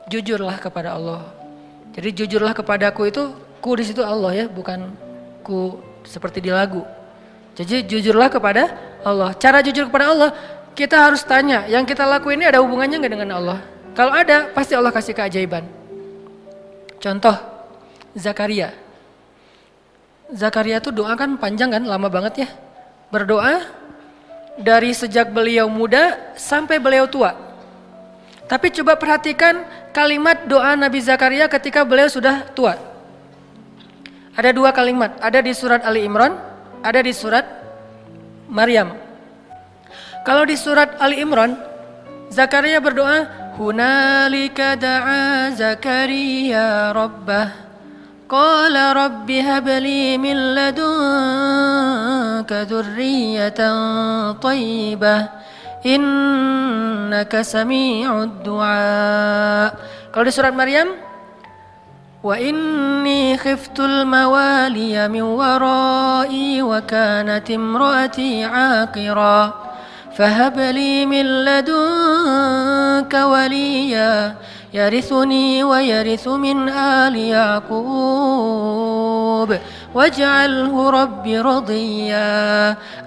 jujurlah kepada Allah. Jadi jujurlah kepadaku itu, ku di situ Allah ya, bukan ku seperti di lagu. Jadi jujurlah kepada Allah. Cara jujur kepada Allah, kita harus tanya, yang kita lakuin ini ada hubungannya nggak dengan Allah? Kalau ada, pasti Allah kasih keajaiban. Contoh, Zakaria. Zakaria tuh doa kan panjang kan, lama banget ya. Berdoa dari sejak beliau muda sampai beliau tua. Tapi coba perhatikan kalimat doa Nabi Zakaria ketika beliau sudah tua. Ada dua kalimat, ada di surat Ali Imran, ada di surat Maryam. Kalau di surat Ali Imran, Zakaria berdoa, hunalika da'a Zakaria rabbah. Qala rabbi habli min ladunka dzurriyyatan thayyibah innaka sami'ud du'a. Kalau di surat Maryam, wa inni khiftul mawaliya min wara'i wa kanat imraati 'aqira fahabli min ladunka waliya yarithuni wa yarithu min ali Yaqub waj'alhu rabbi radiyya.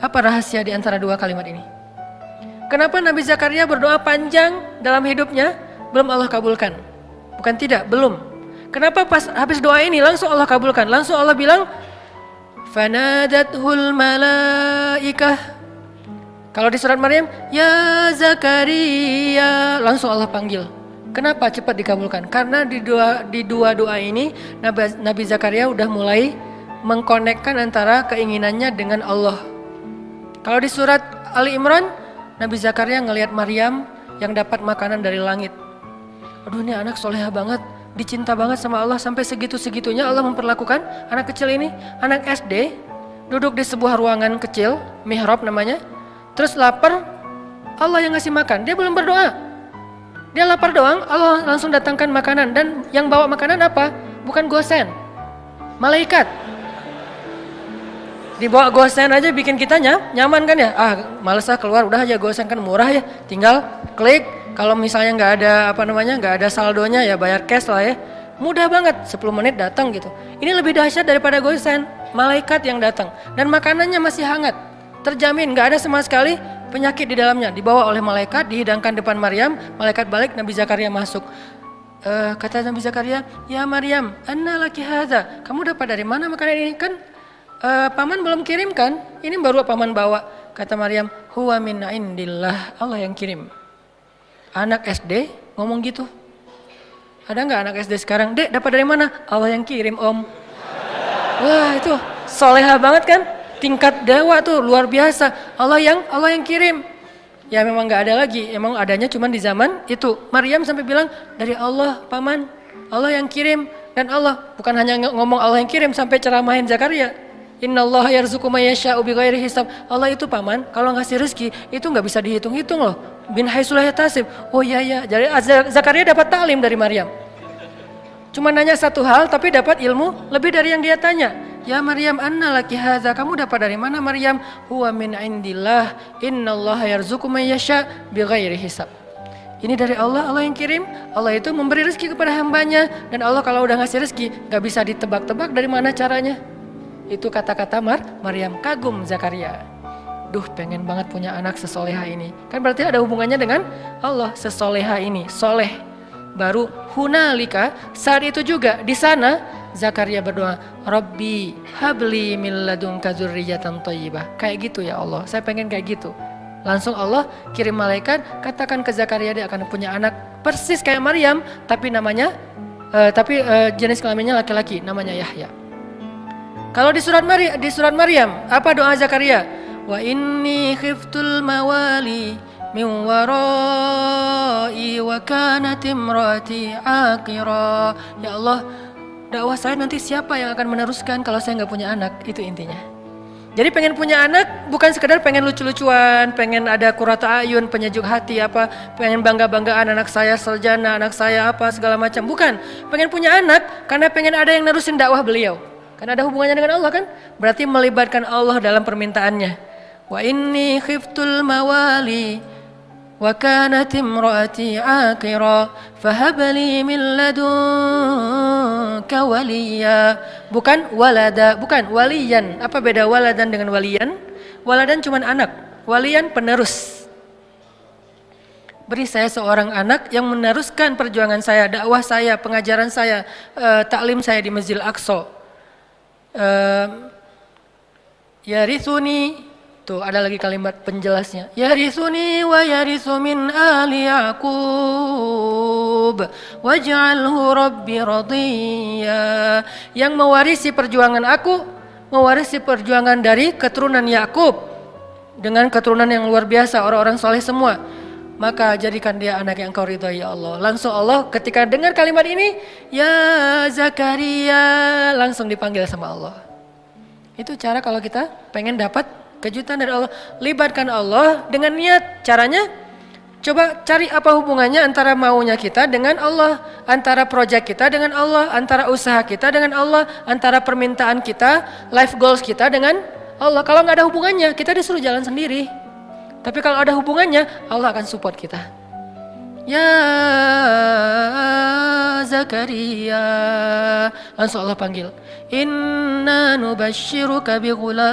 Apa rahasia di antara dua kalimat ini? Kenapa Nabi Zakaria berdoa panjang dalam hidupnya belum Allah kabulkan? Bukan tidak, belum. Kenapa pas habis doa ini langsung Allah kabulkan? Langsung Allah bilang fanadathul malaikah. Kalau di surat Maryam, ya Zakaria, langsung Allah panggil. Kenapa cepat dikabulkan? Karena di dua doa ini Nabi Zakaria udah mulai mengkonekkan antara keinginannya dengan Allah. Kalau di surat Ali Imran, Nabi Zakaria ngelihat Maryam yang dapat makanan dari langit. Aduh, ini anak soleha banget, dicinta banget sama Allah, sampai segitu-segitunya Allah memperlakukan anak kecil ini. Anak SD, duduk di sebuah ruangan kecil, mihrab namanya. Terus lapar, Allah yang ngasih makan, dia belum berdoa. Dia lapar doang, Allah langsung datangkan makanan. Dan yang bawa makanan apa? Bukan gosen, malaikat. Dibawa gosen aja bikin kita nyaman kan ya? Males keluar, udah aja gosen kan murah ya. Tinggal klik, kalau misalnya nggak ada saldonya ya bayar cash lah ya. Mudah banget, 10 menit datang gitu. Ini lebih dahsyat daripada gosen, malaikat yang datang. Dan makanannya masih hangat, terjamin nggak ada sama sekali penyakit di dalamnya. Dibawa oleh malaikat, dihidangkan depan Maryam, malaikat balik, Nabi Zakaria masuk. Kata Nabi Zakaria, ya Maryam, anna laki hadza, kamu dapat dari mana makanan ini? Kan paman belum kirim kan? Ini baru paman bawa. Kata Maryam, huwa min indillah, Allah yang kirim. Anak SD ngomong gitu. Ada nggak anak SD sekarang? Dek, dapat dari mana? Allah yang kirim, Om. Wah, itu soleha banget kan? Tingkat dewa tuh luar biasa. Allah yang kirim. Ya memang nggak ada lagi. Emang adanya cuma di zaman itu. Maryam sampai bilang dari Allah, paman. Allah yang kirim. Dan Allah bukan hanya ngomong Allah yang kirim, sampai ceramahin Zakaria. Innallaha yarzuqu may yasha'u bighairi hisab. Allah itu paman, kalau ngasih rezeki itu nggak bisa dihitung-hitung loh. Bin haitsu la yahtasib. Oh iya. Jadi Zakaria dapat taklim dari Maryam. Cuma nanya satu hal tapi dapat ilmu lebih dari yang dia tanya. Ya Maryam, anna laki hadza, kamu dapat dari mana Maryam? Huwa min indillah, innallaha yarzuqu may yasha bighairi hisab. Ini dari Allah, Allah yang kirim. Allah itu memberi rezeki kepada hambanya. Dan Allah kalau udah ngasih rezeki gak bisa ditebak-tebak dari mana caranya. Itu kata-kata Maryam. Kagum Zakaria. Duh, pengen banget punya anak sesoleha ini. Kan berarti ada hubungannya dengan Allah. Sesoleha ini, soleh. Baru hunalika, saat itu juga di sana Zakaria berdoa, Rabbi habli min ladunka dzurriyyatan thayyibah. Kayak gitu ya Allah, saya pengen kayak gitu. Langsung Allah kirim malaikat, katakan ke Zakaria dia akan punya anak persis kayak Maryam, tapi namanya jenis kelaminnya laki-laki, namanya Yahya. Kalau di surat Maryam, apa doa Zakaria? Wa inni khiftul mawali min warai wa kanat imraati aqira. Ya Allah, dakwah saya nanti siapa yang akan meneruskan kalau saya nggak punya anak? Itu intinya. Jadi pengen punya anak bukan sekedar pengen lucu-lucuan, pengen ada qurrata ayun, penyejuk hati apa, pengen bangga-banggaan anak saya sarjana, anak saya apa segala macam. Bukan, pengen punya anak karena pengen ada yang nerusin dakwah beliau. Karena ada hubungannya dengan Allah kan? Berarti melibatkan Allah dalam permintaannya. Wa inni khiftul mawali wa kanat imraati aqira fahab li min ladunka waliya. Bukan walada, bukan waliyan. Apa beda waladan dengan waliyan? Waladan cuma anak, waliyan penerus. Beri saya seorang anak yang meneruskan perjuangan saya, dakwah saya, pengajaran saya, taklim saya di Masjidil Aqsa. Yarithuni, tuh ada lagi kalimat penjelasnya. Yarithuni wa yarithu min ali Yaqub waj'alhu rabbi radiyya. Yang mewarisi perjuangan aku, mewarisi perjuangan dari keturunan Yakub dengan keturunan yang luar biasa, orang-orang soleh semua. Maka jadikan dia anak yang Engkau ridhai ya Allah. Langsung Allah ketika dengar kalimat ini, ya Zakaria, langsung dipanggil sama Allah. Itu cara kalau kita pengen dapat kejutan dari Allah. Libatkan Allah dengan niat. Caranya, coba cari apa hubungannya antara maunya kita dengan Allah, antara proyek kita dengan Allah, antara usaha kita dengan Allah, antara permintaan kita, life goals kita dengan Allah. Kalau nggak ada hubungannya, kita disuruh jalan sendiri. Tapi kalau ada hubungannya, Allah akan support kita. Ya Zakaria, langsung Allah panggil. Inna nubashiruka bi ghulam.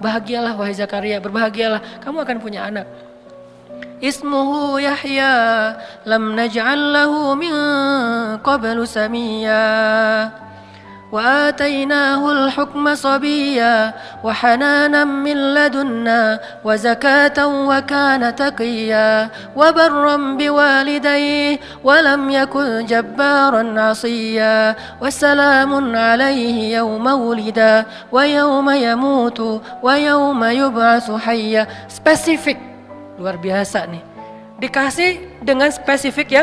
Bahagialah wahai Zakaria, berbahagialah, kamu akan punya anak. Ismuhu Yahya, lam naj'al lahu min qablu samiyya. وآتيناه الحكم صبيا وحنانا من لدنا وزكاة وكان تقيا وبرا بوالديه ولم يكن جبارا عصيا وسلام عليه يوم ولد ويوم يموت ويوم يبعث حيا. Spesifik, luar biasa nih. Dikasih dengan spesifik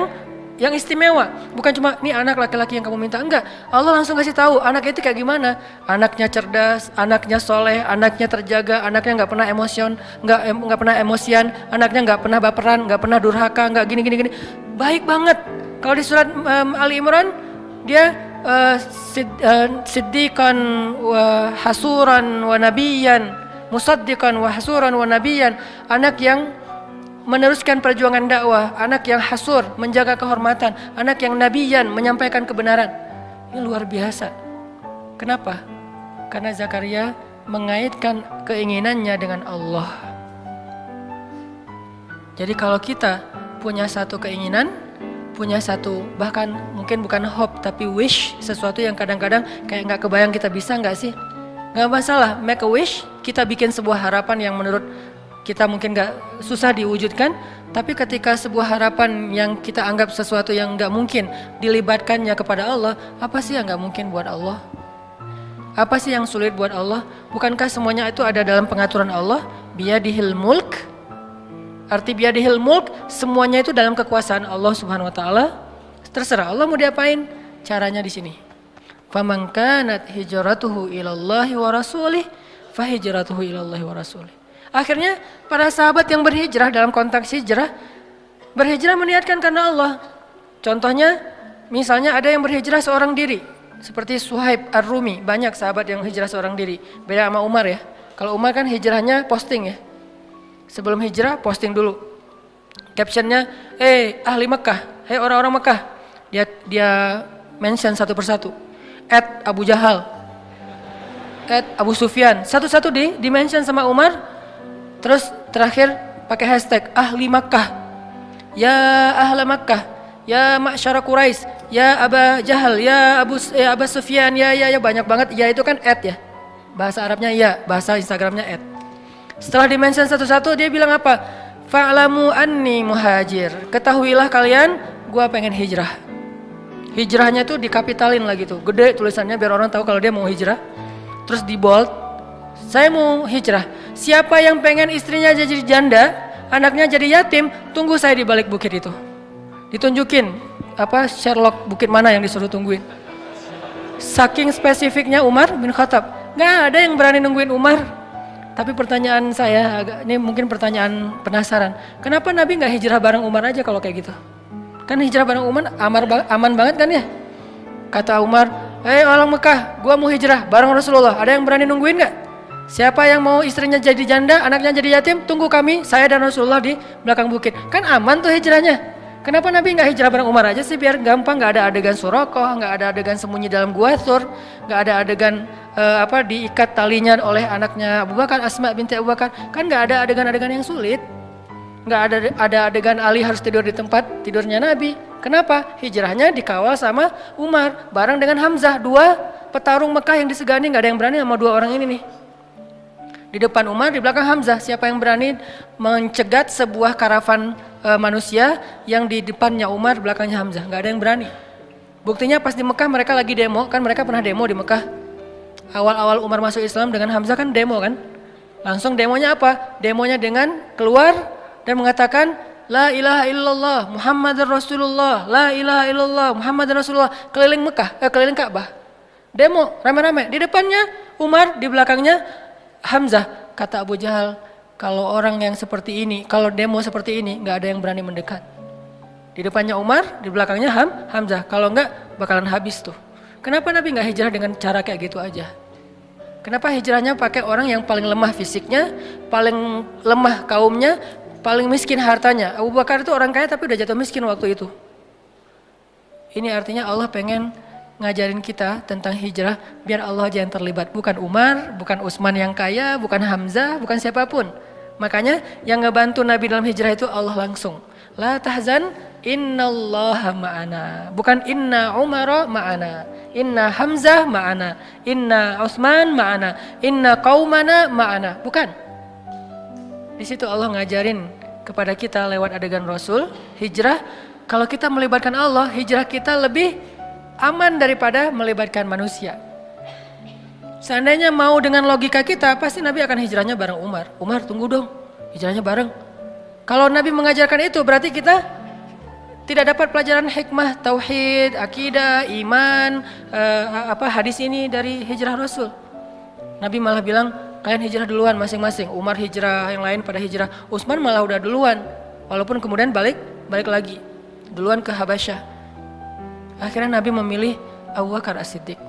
yang istimewa, bukan cuma nih anak laki-laki yang kamu minta, enggak. Allah langsung kasih tahu anaknya itu kayak gimana. Anaknya cerdas, anaknya soleh, anaknya terjaga, anaknya nggak pernah nggak pernah emosian, anaknya nggak pernah baperan, nggak pernah durhaka, nggak gini. Baik banget. Kalau di surat Ali Imran dia siddiqan wa hasuran wa nabiyan, musaddiqan wa hasuran wa nabiyan, anak yang meneruskan perjuangan dakwah, anak yang hasur, menjaga kehormatan, anak yang nabiyan, menyampaikan kebenaran. Ini luar biasa. Kenapa? Karena Zakaria mengaitkan keinginannya dengan Allah. Jadi kalau kita punya satu keinginan, punya satu, bahkan mungkin bukan hope tapi wish, sesuatu yang kadang-kadang kayak nggak kebayang kita bisa nggak sih? Nggak masalah, make a wish, kita bikin sebuah harapan yang menurut kita mungkin gak susah diwujudkan, tapi ketika sebuah harapan yang kita anggap sesuatu yang gak mungkin dilibatkannya kepada Allah, apa sih yang gak mungkin buat Allah? Apa sih yang sulit buat Allah? Bukankah semuanya itu ada dalam pengaturan Allah? Biyadihil mulk. Arti biyadihil mulk, semuanya itu dalam kekuasaan Allah Subhanahu wa taala. Terserah Allah mau diapain, caranya di sini. Faman kanat hijratuhu ilallahi wa rasulih, fa hijratuhu ilallahi wa rasulih. Akhirnya para sahabat yang berhijrah dalam konteks hijrah, berhijrah meniatkan karena Allah. Contohnya, misalnya ada yang berhijrah seorang diri, seperti Suhaib Ar-Rumi, banyak sahabat yang hijrah seorang diri. Beda sama Umar ya. Kalau Umar kan hijrahnya posting ya. Sebelum hijrah posting dulu. Captionnya, ahli Mekah, orang-orang Mekah. Dia mention satu persatu. @Abu Jahal, @Abu Sufyan, satu-satu di mention sama Umar. Terus terakhir pakai hashtag ahli Makkah, ya ahla Makkah, ya ma'syara Quraisy, ya Aba Jahal, ya Abu Sufyan, ya banyak banget. Ya itu kan ya, bahasa Arabnya ya, bahasa Instagramnya . Setelah di-mention satu-satu dia bilang apa? Fa'lamu anni muhajir, ketahuilah kalian gua pengen hijrah. Hijrahnya tuh dikapitalin lagi tuh, gede tulisannya biar orang tahu kalau dia mau hijrah. Terus di bold, saya mau hijrah. Siapa yang pengen istrinya jadi janda, anaknya jadi yatim, tunggu saya di balik bukit itu. Ditunjukin Sherlock bukit mana yang disuruh tungguin. Saking spesifiknya Umar bin Khattab, nggak ada yang berani nungguin Umar. Tapi pertanyaan saya, ini mungkin pertanyaan penasaran, kenapa Nabi nggak hijrah bareng Umar aja kalau kayak gitu? Kan hijrah bareng Umar aman banget kan ya? Kata Umar, orang Mekah, gua mau hijrah bareng Rasulullah, ada yang berani nungguin nggak? Siapa yang mau istrinya jadi janda, anaknya jadi yatim, tunggu kami, saya dan Rasulullah di belakang bukit. Kan aman tuh hijrahnya. Kenapa Nabi nggak hijrah bareng Umar aja sih, biar gampang, nggak ada adegan Surakoh, nggak ada adegan sembunyi dalam gua Thur, nggak ada adegan diikat talinya oleh anaknya Abu Bakar, Asma binti Abu Bakar. Kan nggak ada adegan-adegan yang sulit. Nggak ada adegan Ali harus tidur di tempat tidurnya Nabi. Kenapa? Hijrahnya dikawal sama Umar bareng dengan Hamzah, dua petarung Mekah yang disegani, nggak ada yang berani sama dua orang ini nih. Di depan Umar, di belakang Hamzah. Siapa yang berani mencegat sebuah karavan manusia yang di depannya Umar, belakangnya Hamzah? Nggak ada yang berani. Buktinya pas di Mekah mereka lagi demo, kan mereka pernah demo di Mekah. Awal-awal Umar masuk Islam dengan Hamzah kan demo kan. Langsung demonya apa? Demonya dengan keluar dan mengatakan La ilaha illallah Muhammadar Rasulullah, La ilaha illallah Muhammadar Rasulullah, keliling Mekah, keliling Ka'bah. Demo rame-rame. Di depannya Umar, di belakangnya Hamzah. Kata Abu Jahal, kalau orang yang seperti ini, kalau demo seperti ini, nggak ada yang berani mendekat. Di depannya Umar, di belakangnya Hamzah. Kalau nggak, bakalan habis tuh. Kenapa Nabi nggak hijrah dengan cara kayak gitu aja? Kenapa hijrahnya pakai orang yang paling lemah fisiknya, paling lemah kaumnya, paling miskin hartanya? Abu Bakar itu orang kaya tapi udah jatuh miskin waktu itu. Ini artinya Allah pengen ngajarin kita tentang hijrah biar Allah aja yang terlibat, bukan Umar, bukan Utsman yang kaya, bukan Hamzah, bukan siapapun. Makanya yang ngebantu Nabi dalam hijrah itu Allah langsung. La tahzan innallaha ma'ana, bukan inna Umara ma'ana, inna Hamzah ma'ana, inna Utsman ma'ana, inna qaumana ma'ana, bukan. Di situ Allah ngajarin kepada kita lewat adegan Rasul hijrah. Kalau kita melibatkan Allah, hijrah kita lebih aman daripada melibatkan manusia. Seandainya mau dengan logika kita, pasti Nabi akan hijrahnya bareng Umar. Umar tunggu dong, hijrahnya bareng. Kalau Nabi mengajarkan itu, berarti kita tidak dapat pelajaran hikmah, tauhid, akidah, iman, hadis ini dari hijrah Rasul. Nabi malah bilang, kalian hijrah duluan masing-masing. Umar hijrah, yang lain pada hijrah. Utsman malah udah duluan, walaupun kemudian balik lagi, duluan ke Habasyah. Akhirnya Nabi memilih Abu Bakar As-Siddiq.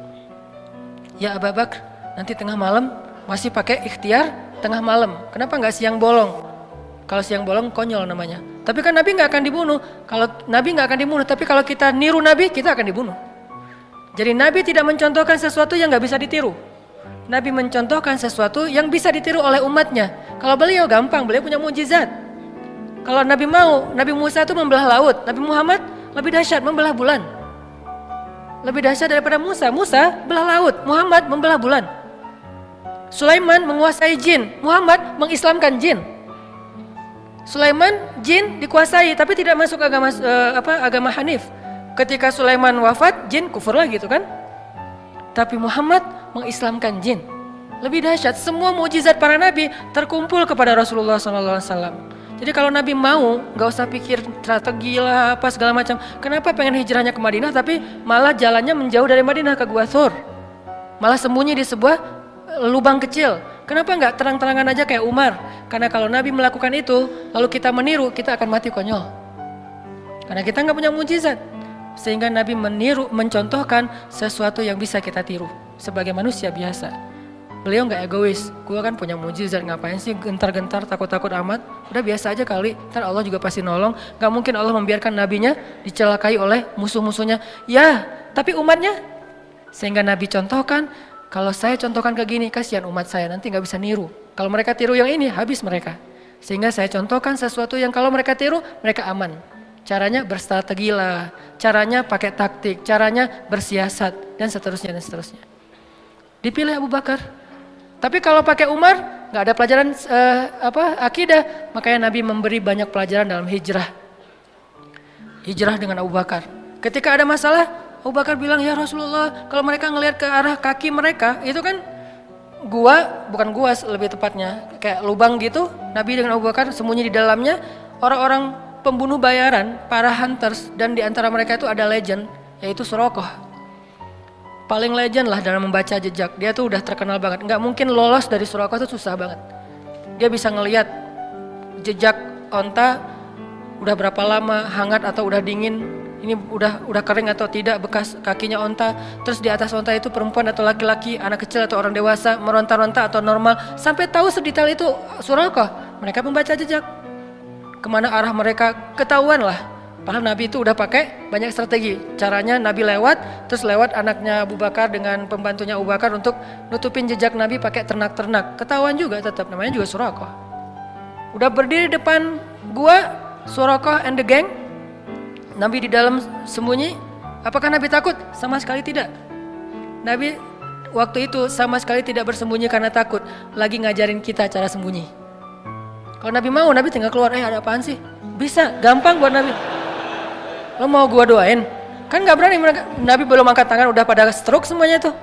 Ya Abu Bakar, nanti tengah malam masih pakai ikhtiar tengah malam. Kenapa nggak siang bolong? Kalau siang bolong konyol namanya. Tapi kan Nabi nggak akan dibunuh. Kalau Nabi nggak akan dibunuh, tapi kalau kita niru Nabi, kita akan dibunuh. Jadi Nabi tidak mencontohkan sesuatu yang nggak bisa ditiru. Nabi mencontohkan sesuatu yang bisa ditiru oleh umatnya. Kalau beliau gampang, beliau punya mukjizat. Kalau Nabi mau, Nabi Musa itu membelah laut. Nabi Muhammad lebih dahsyat, membelah bulan. Lebih dahsyat daripada Musa. Musa belah laut, Muhammad membelah bulan. Sulaiman menguasai jin, Muhammad mengislamkan jin. Sulaiman jin dikuasai tapi tidak masuk agama Hanif. Ketika Sulaiman wafat, jin kufur lagi itu kan. Tapi Muhammad mengislamkan jin. Lebih dahsyat, semua mukjizat para nabi terkumpul kepada Rasulullah SAW. Jadi kalau Nabi mau, nggak usah pikir strategi lah apa segala macam. Kenapa pengen hijrahnya ke Madinah tapi malah jalannya menjauh dari Madinah ke Gua Thur? Malah sembunyi di sebuah lubang kecil. Kenapa nggak terang-terangan aja kayak Umar? Karena kalau Nabi melakukan itu, lalu kita meniru, kita akan mati konyol. Karena kita nggak punya mukjizat. Sehingga Nabi mencontohkan sesuatu yang bisa kita tiru sebagai manusia biasa. Beliau nggak egois, gue kan punya mujizat, ngapain sih gentar-gentar takut-takut amat, udah biasa aja kali, ntar Allah juga pasti nolong. Gak mungkin Allah membiarkan nabinya dicelakai oleh musuh-musuhnya. Ya, tapi umatnya. Sehingga Nabi contohkan, kalau saya contohkan ke gini, kasihan umat saya, nanti gak bisa niru. Kalau mereka tiru yang ini, habis mereka. Sehingga saya contohkan sesuatu yang kalau mereka tiru, mereka aman. Caranya berstrategi lah, caranya pakai taktik, caranya bersiasat, dan seterusnya dan seterusnya. Dipilih Abu Bakar. Tapi kalau pakai Umar, nggak ada pelajaran akidah. Makanya Nabi memberi banyak pelajaran dalam hijrah. Hijrah dengan Abu Bakar. Ketika ada masalah, Abu Bakar bilang, ya Rasulullah, kalau mereka ngelihat ke arah kaki mereka, itu kan bukan gua lebih tepatnya, kayak lubang gitu. Nabi dengan Abu Bakar sembunyi di dalamnya. Orang-orang pembunuh bayaran, para hunters, dan di antara mereka itu ada legend, yaitu Surakoh. Paling legend lah dalam membaca jejak. Dia tuh udah terkenal banget. Nggak mungkin lolos dari Surakoh itu susah banget. Dia bisa ngelihat jejak onta udah berapa lama, hangat atau udah dingin. ini udah kering atau tidak bekas kakinya onta. Terus di atas onta itu perempuan atau laki-laki, anak kecil atau orang dewasa, meronta-ronta atau normal, sampai tahu sedetail itu Suraqah. Mereka membaca jejak kemana arah mereka, ketahuan lah. Padahal Nabi itu udah pakai banyak strategi. Caranya Nabi lewat, terus lewat anaknya Abu Bakar dengan pembantunya Abu Bakar untuk nutupin jejak Nabi pakai ternak-ternak. Ketahuan juga tetap, namanya juga Suraqah. Udah berdiri depan gua, Suraqah and the gang. Nabi di dalam sembunyi. Apakah Nabi takut? Sama sekali tidak. Nabi waktu itu sama sekali tidak bersembunyi karena takut. Lagi ngajarin kita cara sembunyi. Kalau Nabi mau, Nabi tinggal keluar. Ada apaan sih? Bisa, gampang buat Nabi. Lo mau gua doain? Kan gak berani mereka. Nabi belum angkat tangan udah pada stroke semuanya tuh.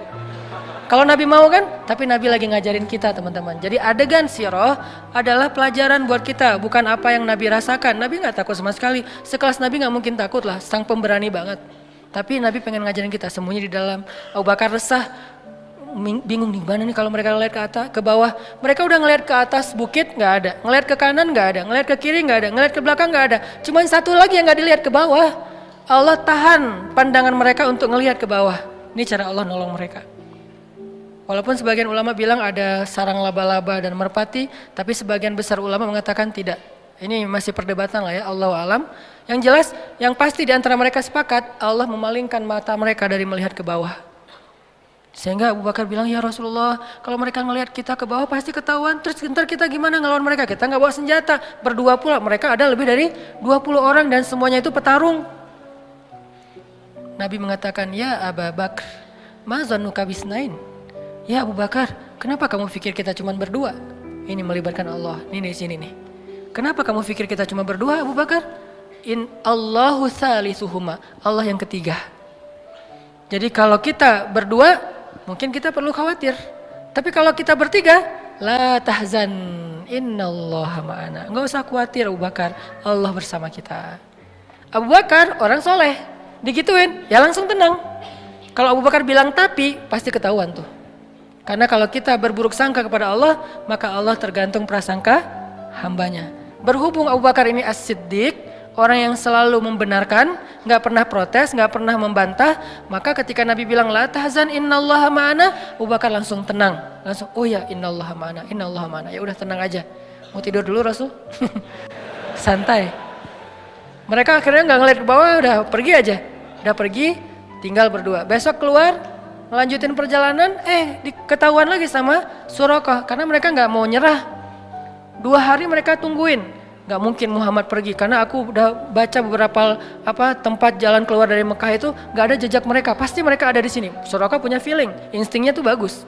Kalau Nabi mau kan, tapi Nabi lagi ngajarin kita teman-teman. Jadi adegan sirah adalah pelajaran buat kita, bukan apa yang Nabi rasakan. Nabi gak takut sama sekali. Sekelas Nabi gak mungkin takut lah, sang pemberani banget. Tapi Nabi pengen ngajarin kita, sembunyi di dalam. Abu Bakar resah, bingung nih mana nih kalau mereka ngeliat ke atas, ke bawah. Mereka udah ngeliat ke atas bukit nggak ada, ngeliat ke kanan nggak ada, ngeliat ke kiri nggak ada, ngeliat ke belakang nggak ada. Cuman satu lagi yang nggak dilihat, ke bawah. Allah tahan pandangan mereka untuk ngelihat ke bawah. Ini cara Allah nolong mereka. Walaupun sebagian ulama bilang ada sarang laba-laba dan merpati, tapi sebagian besar ulama mengatakan tidak. Ini masih perdebatan lah ya, Allahu alam. Yang jelas, yang pasti di antara mereka sepakat, Allah memalingkan mata mereka dari melihat ke bawah. Sehingga Abu Bakar bilang, ya Rasulullah, kalau mereka ngelihat kita ke bawah pasti ketahuan. Terus ntar kita gimana ngelawan mereka? Kita nggak bawa senjata. Berdua pula, mereka ada lebih dari 20 orang dan semuanya itu petarung. Nabi mengatakan, ya Abu Bakar, ma zannuka bisnain? Ya Abu Bakar, kenapa kamu pikir kita cuma berdua? Ini melibatkan Allah. Ini di sini nih. Kenapa kamu pikir kita cuma berdua, Abu Bakar? In Allahu salisuhuma. Allah yang ketiga. Jadi kalau kita berdua, mungkin kita perlu khawatir. Tapi kalau kita bertiga, la tahzan, innallaha ma'ana. Enggak usah khawatir Abu Bakar, Allah bersama kita. Abu Bakar orang soleh, digituin, ya langsung tenang. Kalau Abu Bakar bilang tapi, pasti ketahuan tuh. Karena kalau kita berburuk sangka kepada Allah, maka Allah tergantung prasangka hambanya. Berhubung Abu Bakar ini as-siddiq, orang yang selalu membenarkan, gak pernah protes, gak pernah membantah, maka ketika Nabi bilang la tahzan innallaha ma'ana, Abu Bakar langsung tenang, langsung oh ya innallaha ma'ana, ya udah tenang aja. Mau tidur dulu Rasul? Santai. Mereka akhirnya gak ngeliat ke bawah, udah pergi aja, udah pergi, tinggal berdua. Besok keluar, melanjutin perjalanan, ketahuan lagi sama Suraqah, karena mereka gak mau nyerah. 2 hari mereka tungguin. Gak mungkin Muhammad pergi karena aku udah baca beberapa tempat jalan keluar dari Mekah itu gak ada jejak mereka, pasti mereka ada di sini. Suraqah punya feeling, instingnya tuh bagus.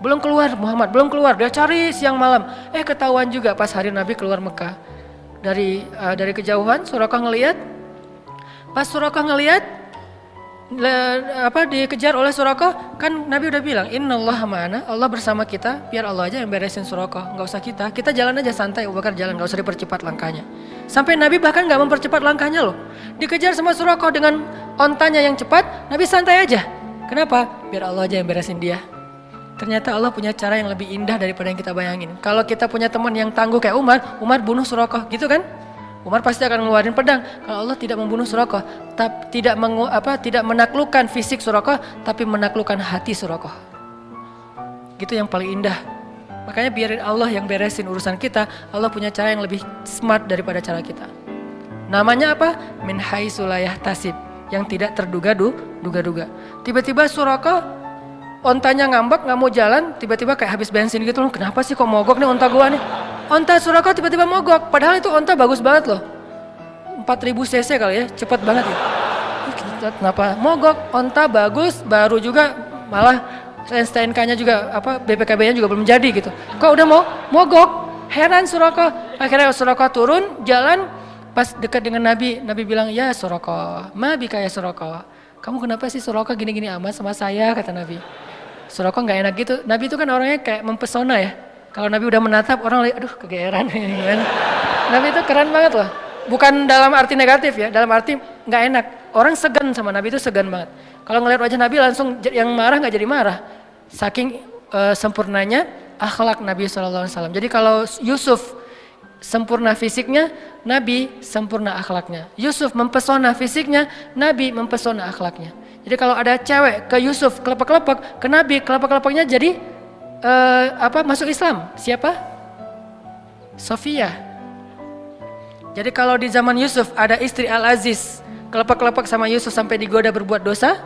Belum keluar Muhammad, belum keluar, dia cari siang malam. Ketahuan juga pas hari Nabi keluar Mekah. Dari kejauhan Suraqah ngelihat. Pas Suraqah ngelihat dikejar oleh Suraqah, kan Nabi udah bilang innallaha ma'ana, Allah bersama kita, biar Allah aja yang beresin Suraqah, nggak usah kita jalan aja santai. Abu Bakar jalan, nggak usah dipercepat langkahnya. Sampai Nabi bahkan nggak mempercepat langkahnya loh, dikejar sama Suraqah dengan ontanya yang cepat, Nabi santai aja. Kenapa? Biar Allah aja yang beresin dia. Ternyata Allah punya cara yang lebih indah daripada yang kita bayangin. Kalau kita punya teman yang tangguh kayak Umar bunuh Suraqah gitu kan, Umar pasti akan ngeluarin pedang. Kalau Allah tidak membunuh Suraqah, tidak menaklukkan fisik Suraqah, tapi menaklukkan hati Suraqah. Gitu yang paling indah. Makanya biarin Allah yang beresin urusan kita. Allah punya cara yang lebih smart daripada cara kita. Namanya apa? Min haitsu la yahtasib, yang tidak terduga-duga. Tiba-tiba Suraqah ontanya ngambek, nggak mau jalan, tiba-tiba kayak habis bensin gitu loh. Kenapa sih kok mogok nih onta gua nih? Onta Suraqah tiba-tiba mogok, padahal itu onta bagus banget loh. 4000 cc kali ya, cepet banget ya. Kenapa mogok? Onta bagus, baru juga, malah STNK-nya juga, BPKB-nya juga belum jadi gitu. Kok udah mau mogok? Heran Suraqah. Akhirnya Suraqah turun, jalan, pas dekat dengan Nabi bilang, ya Suraqah, ma bika ya Suraqah. Kamu kenapa sih Suraqah gini-gini amat sama saya, kata Nabi. Suraqah gak enak gitu, Nabi itu kan orangnya kayak mempesona ya. Kalau Nabi udah menatap, orang lihat, aduh kegeeran. Nabi itu keren banget loh. Bukan dalam arti negatif ya, dalam arti gak enak. Orang segan sama Nabi itu segan banget. Kalau ngeliat wajah Nabi langsung yang marah gak jadi marah. Saking sempurnanya akhlak Nabi SAW. Jadi kalau Yusuf sempurna fisiknya, Nabi sempurna akhlaknya. Yusuf mempesona fisiknya, Nabi mempesona akhlaknya. Jadi kalau ada cewek ke Yusuf kelepek-kelepek, ke Nabi kelepek-kelepeknya jadi masuk Islam. Siapa? Sofia. Jadi kalau di zaman Yusuf ada istri Al-Aziz, kelepek-kelepek sama Yusuf sampai digoda berbuat dosa.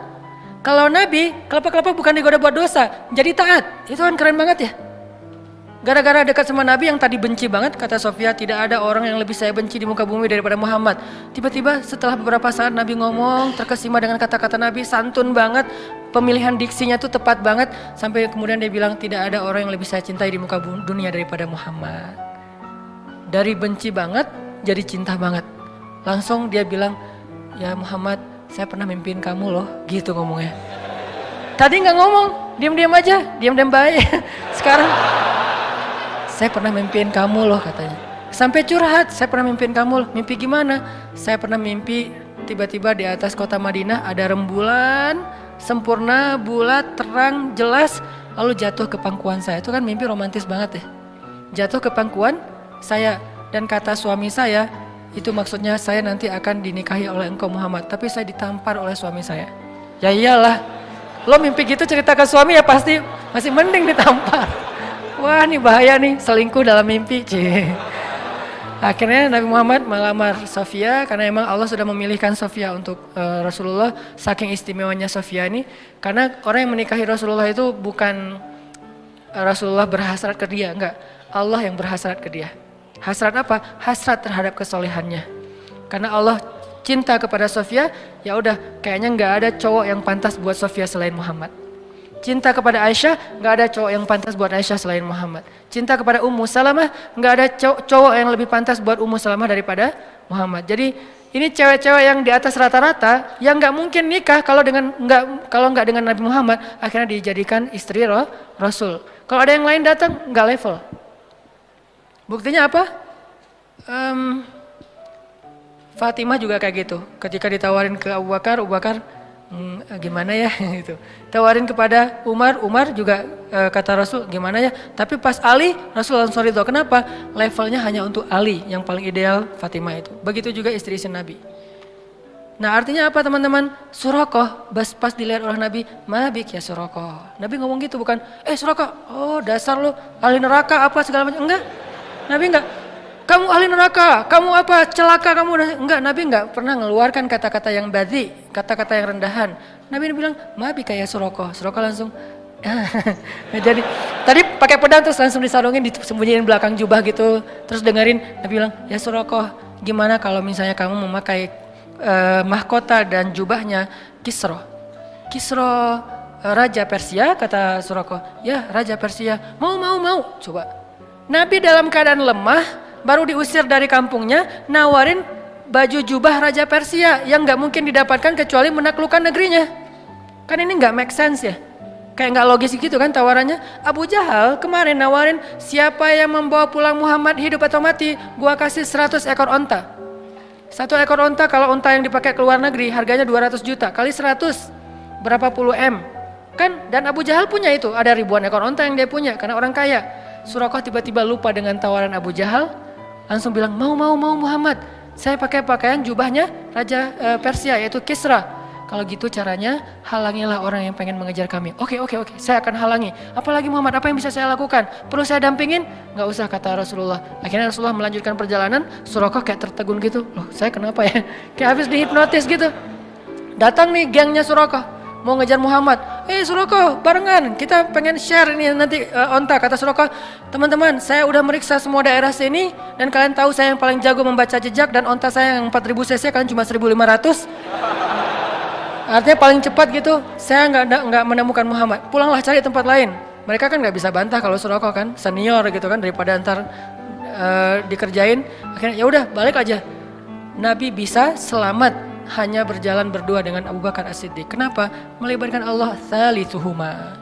Kalau Nabi, kelepek-kelepek bukan digoda buat dosa, jadi taat. Itu kan keren banget ya. Gara-gara dekat sama Nabi yang tadi benci banget, kata Sofia, tidak ada orang yang lebih saya benci di muka bumi daripada Muhammad. Tiba-tiba setelah beberapa saat Nabi ngomong, terkesima dengan kata-kata Nabi, santun banget, pemilihan diksinya tuh tepat banget. Sampai kemudian dia bilang, tidak ada orang yang lebih saya cintai di muka dunia daripada Muhammad. Dari benci banget, jadi cinta banget. Langsung dia bilang, ya Muhammad, saya pernah mimpiin kamu loh, gitu ngomongnya. Tadi nggak ngomong, diam-diam aja, diam-diam baik. Sekarang, saya pernah mimpiin kamu loh katanya. Sampai curhat, saya pernah mimpiin kamu loh. Mimpi gimana? Saya pernah mimpi tiba-tiba di atas kota Madinah ada rembulan, sempurna, bulat, terang, jelas, lalu jatuh ke pangkuan saya. Itu kan mimpi romantis banget ya. Jatuh ke pangkuan saya, dan kata suami saya, itu maksudnya saya nanti akan dinikahi oleh engkau Muhammad, tapi saya ditampar oleh suami saya. Ya iyalah, lo mimpi gitu cerita ke suami ya pasti masih mending ditampar. Wah ini bahaya nih, selingkuh dalam mimpi. Akhirnya Nabi Muhammad melamar Sofia karena emang Allah sudah memilihkan Sofia untuk Rasulullah. Saking istimewanya Sofia ini, karena orang yang menikahi Rasulullah itu bukan Rasulullah berhasrat ke dia, enggak, Allah yang berhasrat ke dia. Hasrat apa? Hasrat terhadap kesolehannya. Karena Allah cinta kepada Sofia, ya udah kayaknya nggak ada cowok yang pantas buat Sofia selain Muhammad. Cinta kepada Aisyah, nggak ada cowok yang pantas buat Aisyah selain Muhammad. Cinta kepada Ummu Salamah, nggak ada cowok yang lebih pantas buat Ummu Salamah daripada Muhammad. Jadi ini cewek-cewek yang di atas rata-rata, yang nggak mungkin nikah kalau nggak dengan Nabi Muhammad, akhirnya dijadikan istri Rasul. Kalau ada yang lain datang, nggak level. Buktinya apa? Fatimah juga kayak gitu. Ketika ditawarin ke Abu Bakar, gimana ya gitu. Tawarin kepada Umar juga kata Rasul gimana ya. Tapi pas Ali, Rasul langsung ridho. Kenapa? Levelnya hanya untuk Ali, yang paling ideal Fatimah itu. Begitu juga istri-istri Nabi. Nah artinya apa teman-teman? Surakoh, pas dilihat oleh Nabi, mabik ya Surakoh. Nabi ngomong gitu bukan, Surakoh, oh dasar lu ahli neraka apa segala macam. Enggak. Nabi enggak, kamu ahli neraka, kamu apa, celaka kamu. Enggak, Nabi enggak pernah mengeluarkan kata-kata yang badhi, kata-kata yang rendahan. Nabi bilang, mabi kayak Surakoh. Surakoh langsung, jadi tadi pakai pedang terus langsung disarungin, disembunyiin belakang jubah gitu. Terus dengerin, Nabi bilang, ya Surakoh, gimana kalau misalnya kamu memakai mahkota dan jubahnya Kisro. Kisro Raja Persia, kata Surakoh. Ya Raja Persia, mau, coba. Nabi dalam keadaan lemah, baru diusir dari kampungnya, nawarin baju jubah Raja Persia yang gak mungkin didapatkan kecuali menaklukkan negerinya. Kan ini gak make sense ya? Kayak gak logis gitu kan tawarannya. Abu Jahal kemarin nawarin, siapa yang membawa pulang Muhammad hidup atau mati, gua kasih 100 ekor onta. 1 ekor onta kalau onta yang dipakai ke luar negeri harganya 200 juta, kali 100, berapa puluh M. Kan, dan Abu Jahal punya itu, ada ribuan ekor onta yang dia punya karena orang kaya. Surakoh tiba-tiba lupa dengan tawaran Abu Jahal, langsung bilang mau Muhammad, saya pakai pakaian jubahnya Raja Persia yaitu Kisra. Kalau gitu caranya halangilah orang yang pengen mengejar kami. Oke, saya akan halangi. Apalagi Muhammad, apa yang bisa saya lakukan? Perlu saya dampingin? Gak usah, kata Rasulullah. Akhirnya Rasulullah melanjutkan perjalanan, Surakoh kayak tertegun gitu. Loh saya kenapa ya? Kayak habis dihipnotis gitu. Datang nih gengnya Surakoh, mau ngejar Muhammad. Surakoh, barengan, kita pengen share ini nanti onta. Kata Surakoh, teman-teman, saya udah meriksa semua daerah sini dan kalian tahu saya yang paling jago membaca jejak dan onta saya yang 4000 cc, kalian cuma 1500. Artinya paling cepat gitu. Saya nggak menemukan Muhammad. Pulanglah cari tempat lain. Mereka kan nggak bisa bantah kalau Surakoh kan senior gitu kan, daripada ntar dikerjain. Akhirnya ya udah balik aja. Nabi bisa selamat hanya berjalan berdua dengan Abu Bakar As-Siddiq. Kenapa? Melibatkan Allah thalithuhuma.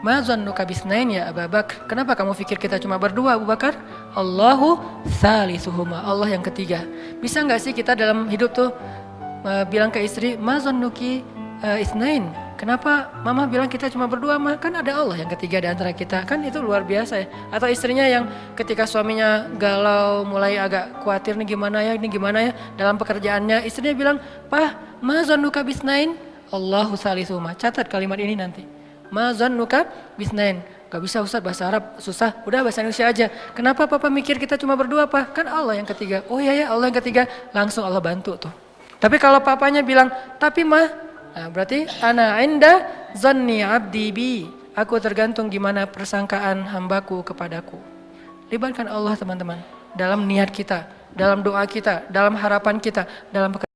Ma zannuka bisnain ya Abu Bakar. Kenapa kamu pikir kita cuma berdua Abu Bakar? Allahu thalithuhuma. Allah yang ketiga. Bisa nggak sih kita dalam hidup tuh bilang ke istri, ma zannuki isnain. kenapa mama bilang kita cuma berdua mah? Kan ada Allah yang ketiga di antara kita. Kan itu luar biasa ya. Atau istrinya yang ketika suaminya galau, mulai agak khawatir nih gimana ya, ini gimana ya dalam pekerjaannya. Istrinya bilang, "Pah, ma zannuka bisnain? Allahu salisuhuma." Catat kalimat ini nanti. Ma zannuka bisnain. Gak bisa Ustaz, bahasa Arab susah, udah bahasa Indonesia aja. Kenapa papa mikir kita cuma berdua Pak? Kan Allah yang ketiga. Oh iya ya, Allah yang ketiga, langsung Allah bantu tuh. Tapi kalau papanya bilang, tapi mah, nah berarti ana inda zanni abdi bi. Aku tergantung gimana persangkaan hambaku kepadaku. Libatkan Allah teman-teman dalam niat kita, dalam doa kita, dalam harapan kita, dalam pekerjaan.